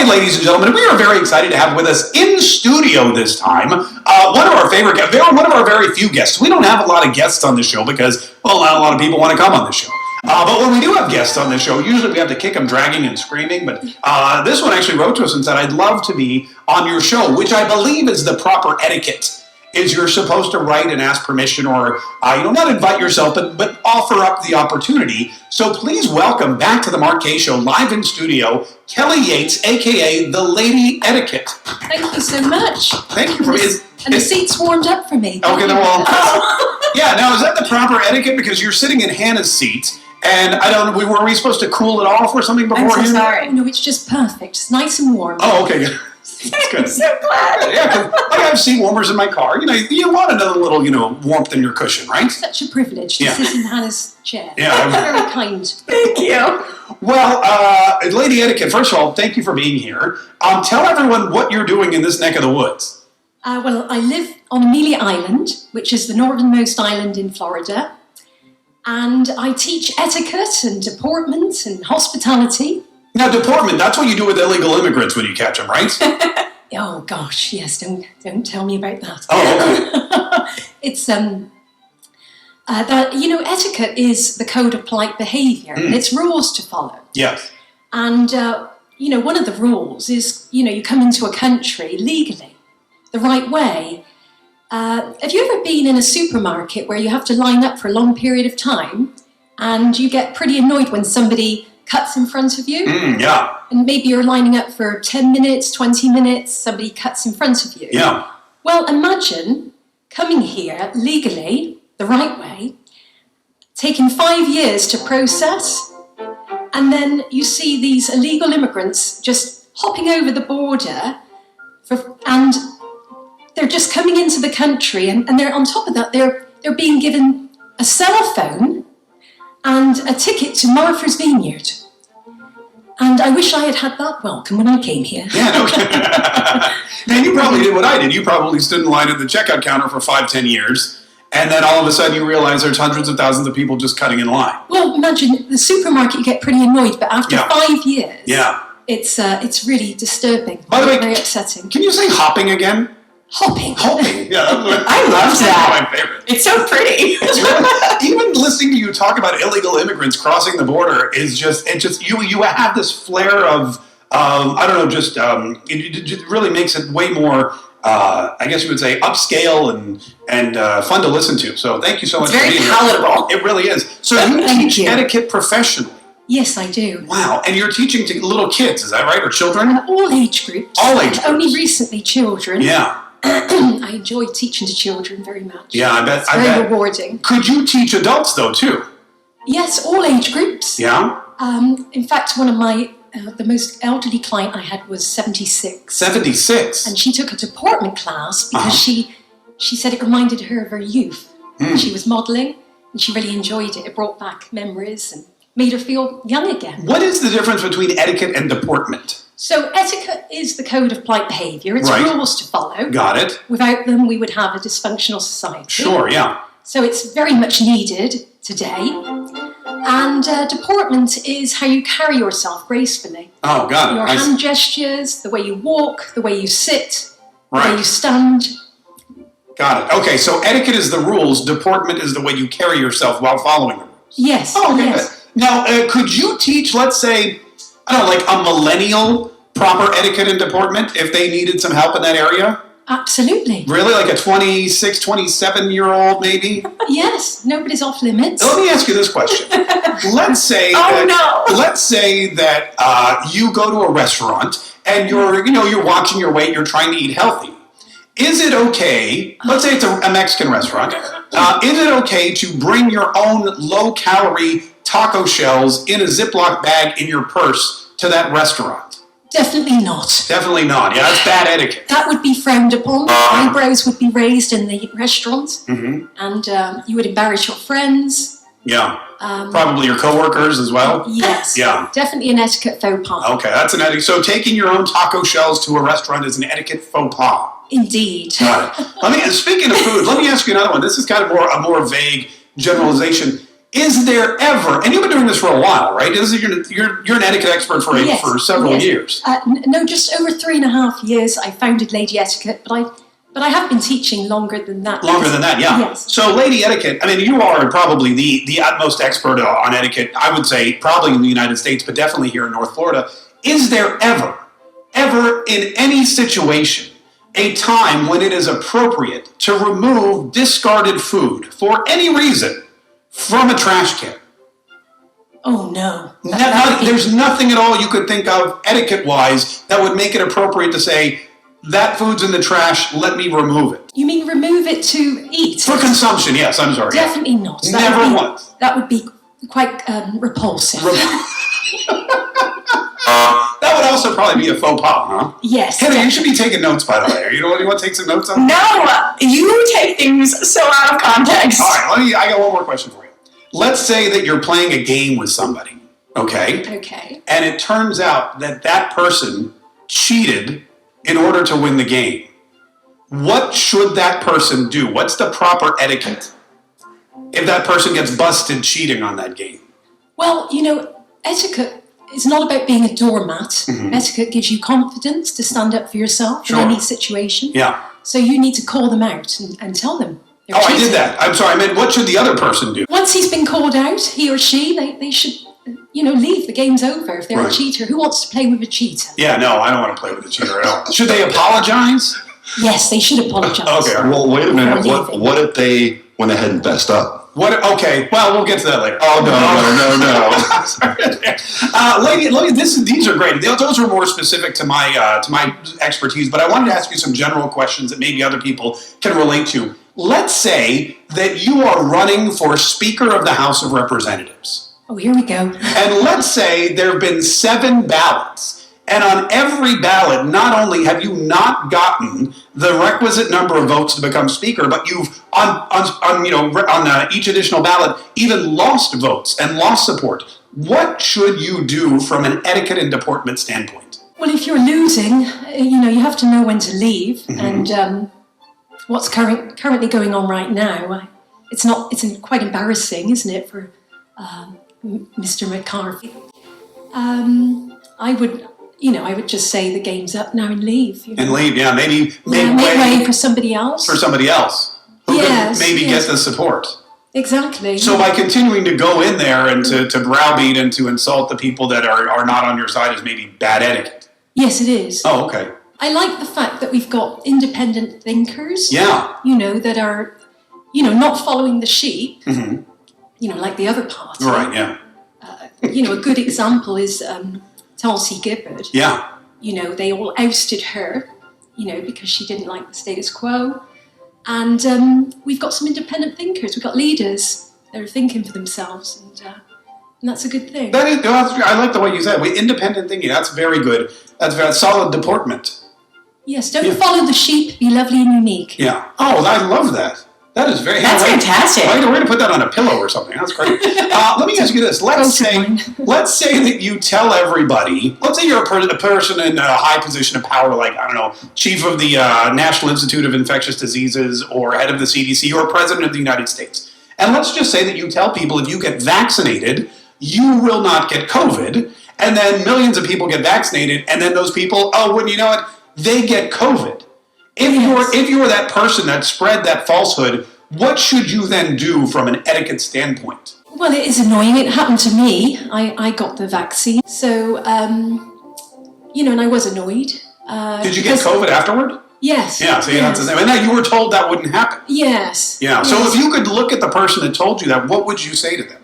right, ladies and gentlemen, we are very excited to have with us in studio this time one of our favorite guests, one of our very few guests. We don't have a lot of guests on the show because, well, not a lot of people want to come on the show. But when we do have guests on the show, usually we have to kick them dragging and screaming. But this one actually wrote to us and said, I'd love to be on your show, which I believe is the proper etiquette. Is you're supposed to write and ask permission or, not invite yourself, but offer up the opportunity. So please welcome back to the Mark Kaye Show, live in studio, Kelley Yates, a.k.a. the Lady Etiquette. Thank you so much. Thank you. And the seat's warmed up for me. Okay, well, yeah, now is that the proper etiquette? Because you're sitting in Hannah's seat, and were we supposed to cool it off or something before? I'm so sorry. No, it's just perfect. It's nice and warm. Oh, okay, good. That's good. I'm so glad. Yeah, like I have seat warmers in my car. You want another little, warmth in your cushion, right? Such a privilege to sit in Hannah's chair. Yeah. Very kind. Thank you. Well, Lady Etiquette, first of all, thank you for being here. Tell everyone what you're doing in this neck of the woods. Well, I live on Amelia Island, which is the northernmost island in Florida. And I teach etiquette and deportment and hospitality. Now, deportment, that's what you do with illegal immigrants when you catch them, right? Oh, gosh, yes, don't tell me about that. Oh, okay. It's, etiquette is the code of polite behavior, and it's rules to follow. Yes. And, one of the rules is, you come into a country legally, the right way. Have you ever been in a supermarket where you have to line up for a long period of time, and you get pretty annoyed when somebody cuts in front of you? Yeah. And maybe you're lining up for 10 minutes, 20 minutes, somebody cuts in front of you. Yeah. Well, imagine coming here legally, the right way, taking 5 years to process, and then you see these illegal immigrants just hopping over the border, and they're just coming into the country, and they're on top of that, they're being given a cell phone and a ticket to Martha's Vineyard. And I wish I had had that welcome when I came here. Yeah, no. Man, you probably did what I did. You probably stood in line at the checkout counter for 5-10 years, and then all of a sudden you realize there's hundreds of thousands of people just cutting in line. Well, imagine the supermarket, you get pretty annoyed, but after 5 years, it's really disturbing. By the way, very upsetting. Can you say hopping again? Hopping. Yeah, I love that. My favorite. It's so pretty. It's really, even listening to you talk about illegal immigrants crossing the border is just you have this flair of it really makes it way more I guess you would say upscale and fun to listen to. So thank you so much. It's very palatable. It really is. So you teach etiquette professionally. Yes, I do. Wow, and you're teaching to little kids, is that right, or children? All age groups. All age groups. Only recently children. Yeah. I enjoy teaching to children very much. Yeah, I bet. It's very rewarding. Could you teach adults, though, too? Yes, all age groups. Yeah? In fact, one of my, the most elderly client I had was 76. 76? And she took a deportment class because she said it reminded her of her youth. She was modelling, and she really enjoyed it. It brought back memories and made her feel young again. What is the difference between etiquette and deportment? So etiquette is the code of polite behavior. It's rules to follow. Got it. Without them, we would have a dysfunctional society. Sure, yeah. So it's very much needed today. And deportment is how you carry yourself gracefully. Oh, got it. Your hand gestures, the way you walk, the way you sit, the way you stand. Got it. Okay, so etiquette is the rules. Deportment is the way you carry yourself while following the rules. Yes. Oh, okay. Yes. Now, could you teach, let's say, like a millennial proper etiquette and deportment if they needed some help in that area? Absolutely. Really? Like a 26, 27-year-old maybe? Yes. Nobody's off limits. Let me ask you this question. Let's say Let's say that you go to a restaurant and you're watching your weight, you're trying to eat healthy. Is it okay, let's say it's a Mexican restaurant, is it okay to bring your own low-calorie taco shells in a Ziploc bag in your purse to that restaurant? Definitely not. Definitely not. Yeah, that's bad etiquette. That would be frowned upon. Eyebrows would be raised in the restaurant. And you would embarrass your friends. Yeah. Probably your coworkers as well? Yes. Yeah. Definitely an etiquette faux pas. Okay, that's an etiquette. So taking your own taco shells to a restaurant is an etiquette faux pas. Indeed. Got it. Speaking of food, let me ask you another one. This is kind of a more vague generalization. is there ever, and you've been doing this for a while, right? You're an etiquette expert for several years. No, just over 3.5 years. I founded Lady Etiquette, but I have been teaching longer than that. Longer than that, yeah. Yes. So, Lady Etiquette, I mean, you are probably the utmost expert on etiquette, I would say, probably in the United States, but definitely here in North Florida. Is there ever in any situation, a time when it is appropriate to remove discarded food for any reason from a trash can? Oh, no. There's nothing at all you could think of etiquette-wise that would make it appropriate to say, that food's in the trash, let me remove it. You mean remove it to eat? For consumption, yes, I'm sorry. Definitely not. Never once. That would be quite repulsive. That would also probably be a faux pas, huh? Yes. Kelley, you should be taking notes, by the way. You want to take some notes on? No, you take things so out of context. All right, I got one more question for you. Let's say that you're playing a game with somebody, okay? Okay. And it turns out that person cheated in order to win the game. What should that person do? What's the proper etiquette if that person gets busted cheating on that game? Well, etiquette is not about being a doormat. Mm-hmm. Etiquette gives you confidence to stand up for yourself in any situation. Yeah. So you need to call them out and tell them. Oh, cheating. I did that. I'm sorry. I meant, what should the other person do? Once he's been called out, he or she, they should, leave. The game's over. If they're a cheater, who wants to play with a cheater? Yeah, no, I don't want to play with a cheater at all. Should they apologize? Yes, they should apologize. Okay. Well, wait a minute. What if they went ahead and fessed up? Okay, well, we'll get to that later. Oh, no. Lady, these are great. Those are more specific to my expertise, but I wanted to ask you some general questions that maybe other people can relate to. Let's say that you are running for Speaker of the House of Representatives. Oh, here we go. And let's say there have been 7 ballots. And on every ballot, not only have you not gotten the requisite number of votes to become speaker, but you've on each additional ballot even lost votes and lost support. What should you do from an etiquette and deportment standpoint? Well, if you're losing, you have to know when to leave. Mm-hmm. And what's currently going on right now, it's quite embarrassing, isn't it, for Mr. McCarthy? I would just say the game's up now and leave. And leave, yeah. Maybe make way for somebody else. For somebody else who could maybe get the support. Exactly. So by continuing to go in there and to browbeat and to insult the people that are not on your side is maybe bad etiquette. Yes, it is. Oh, okay. I like the fact that we've got independent thinkers. Yeah. That are, not following the sheep. Mm-hmm. Like the other party. Right. Yeah. A good example is Tulsi Gibbard. Yeah. They all ousted her, because she didn't like the status quo. And we've got some independent thinkers. We've got leaders that are thinking for themselves, and that's a good thing. I like the way you said it. Independent thinking. That's very good. That's very solid deportment. Yes. Don't follow the sheep. Be lovely and unique. Yeah. Oh, I love that. That is very. That's fantastic. We're going to put that on a pillow or something. That's great. Let me ask you this. Let's say that you tell everybody. Let's say you're a person in a high position of power, like, I don't know, chief of the National Institute of Infectious Diseases, or head of the CDC, or president of the United States. And let's just say that you tell people if you get vaccinated, you will not get COVID. And then millions of people get vaccinated, and then those people, they get COVID. If you're that person that spread that falsehood, what should you then do from an etiquette standpoint? Well, it is annoying. It happened to me. I got the vaccine. So, and I was annoyed. Did you get COVID afterward? Yes. Yeah, so that's the same. And now you were told that wouldn't happen. Yes. Yeah, so if you could look at the person that told you that, what would you say to them?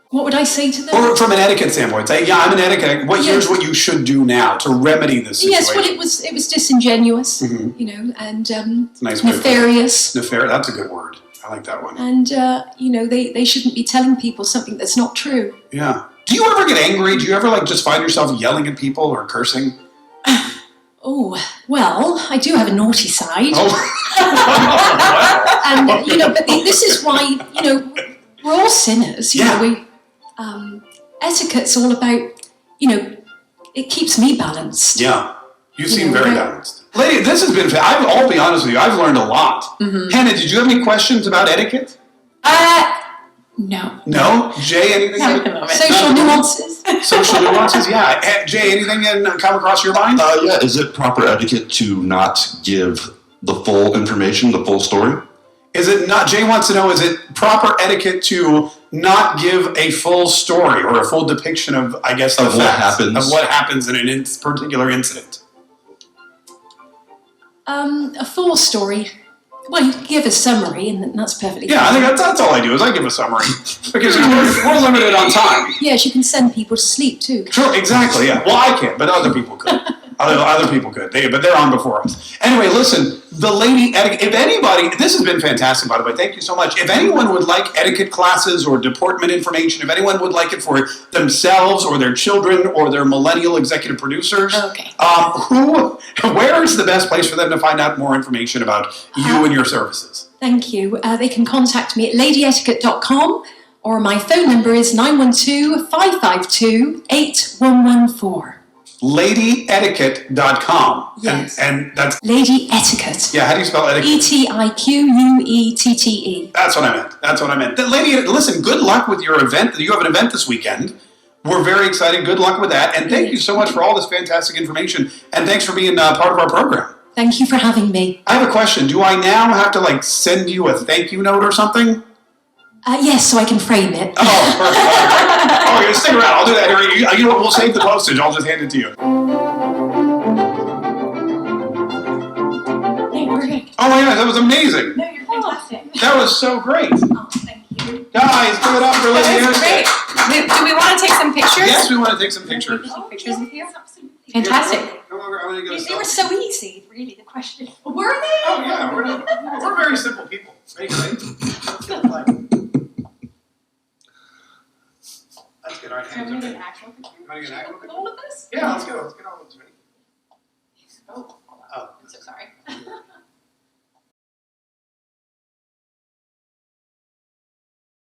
What would I say to them? Or from an etiquette standpoint, say, I'm an etiquette. Here's what you should do now to remedy this situation. Yes, well, it was disingenuous, and nice nefarious. Nefarious, that's a good word. I like that one. And, they shouldn't be telling people something that's not true. Yeah. Do you ever get angry? Do you ever, just find yourself yelling at people or cursing? Oh, well, I do have a naughty side. Oh. And, but this is why, we're all sinners. Etiquette's all about, it keeps me balanced. Yeah. You seem very balanced. Lady, this has been, I'll be honest with you, I've learned a lot. Mm-hmm. Hannah, did you have any questions about etiquette? No. No? Jay, anything? Not at the moment. Social nuances. Social nuances? Yeah. Jay, anything come across your mind? Yeah, is it proper etiquette to not give the full information, the full story? Is it not? Jay wants to know: is it proper etiquette to not give a full story or a full depiction of, I guess, the facts of what happens in a particular incident? A full story. Well, you can give a summary, and that's perfectly Yeah, I fine. think that's all I do is I give a summary because we're limited on time. Yes, you can send people to sleep too. Sure, exactly. Yeah. Well, I can't, but other people could. Other people could. But they're on before us. Anyway, listen. The Lady Etiquette. If anybody, this has been fantastic, by the way. Thank you so much. If anyone would like etiquette classes or deportment information, if anyone would like it for themselves or their children or their millennial executive producers, Okay. Where is the best place for them to find out more information about you and your services? Thank you. They can contact me at ladyetiquette.com, or my phone number is 912-552-8114. LadyEtiquette.com. Yes. And that's Lady Etiquette. yeah. How do you spell etiquette? Etiquette. That's what I meant. Listen, good luck with your event. You have an event this weekend. We're very excited. Good luck with that. And thank you so much for all this fantastic information. And thanks for being part of our program. Thank you for having me. I have a question. Do I now have to send you a thank you note or something? Yes, so I can frame it. Oh, perfect. Okay, stick around. I'll do that here. You know what? We'll save the postage. I'll just hand it to you. Hey, we're good. Oh my God, that was amazing. No, you're fantastic. That was so great. Oh, thank you. Guys, give it up for Lady That was Etiquette. great. Do we want to take some pictures? Yes, we want to take some pictures. Pictures of you? Absolutely. Fantastic. Come over. I'm going to go. They were so easy, really, the question. Were they? Oh yeah, we're very simple people. Ready? Let's get our hands up. Actual picture? You want to get an actual With all of this? Yeah, let's go. Let's get all of this ready. Oh.